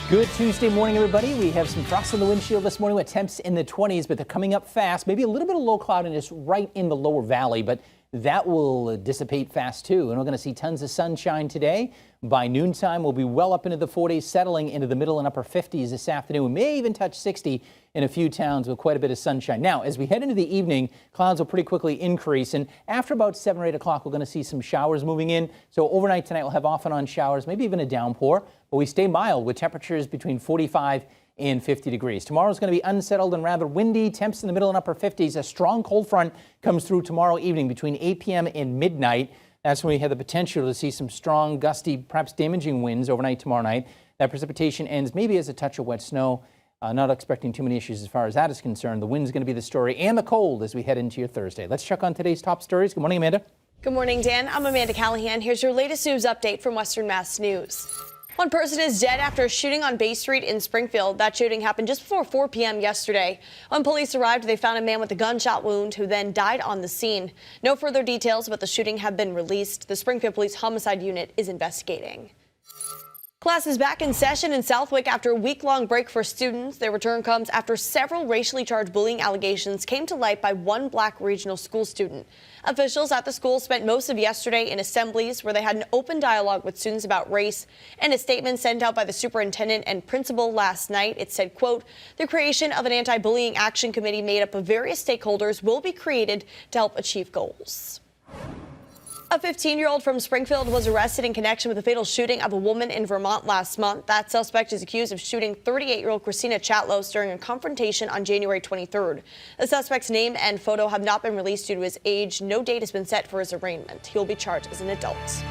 Good Tuesday morning, everybody. We have some frost on the windshield this morning with temps in the 20s, but they're coming up fast. Maybe a little bit of low cloudiness right in the lower valley, but that will dissipate fast too. And we're going to see tons of sunshine today. By noontime, we'll be well up into the 40s, settling into the middle and upper 50s this afternoon. We may even touch 60 in a few towns with quite a bit of sunshine. Now, as we head into the evening, clouds will pretty quickly increase. And after about 7 or 8 o'clock, we're going to see some showers moving in. So overnight tonight, we'll have off and on showers, maybe even a downpour. But we stay mild with temperatures between 45 and 50 degrees. Tomorrow's going to be unsettled and rather windy. Temps in the middle and upper 50s. A strong cold front comes through tomorrow evening between 8 p.m. and midnight. That's when we have the potential to see some strong, gusty, perhaps damaging winds overnight tomorrow night. That precipitation ends maybe as a touch of wet snow. Not expecting too many issues as far as that is concerned. The wind's going to be the story and the cold as we head into your Thursday. Let's check on today's top stories. Good morning, Amanda. Good morning, Dan. I'm Amanda Callahan. Here's your latest news update from Western Mass News. One person is dead after a shooting on Bay Street in Springfield. That shooting happened just before 4 p.m. yesterday. When police arrived, they found a man with a gunshot wound who then died on the scene. No further details about the shooting have been released. The Springfield Police Homicide Unit is investigating. Class is back in session in Southwick after a week-long break for students. Their return comes after several racially charged bullying allegations came to light by one black regional school student. Officials at the school spent most of yesterday in assemblies where they had an open dialogue with students about race. In a statement sent out by the superintendent and principal last night, it said, quote, the creation of an anti-bullying action committee made up of various stakeholders will be created to help achieve goals. A 15-year-old from Springfield was arrested in connection with the fatal shooting of a woman in Vermont last month. That suspect is accused of shooting 38-year-old Christina Chatlos during a confrontation on January 23rd. The suspect's name and photo have not been released due to his age. No date has been set for his arraignment. He will be charged as an adult.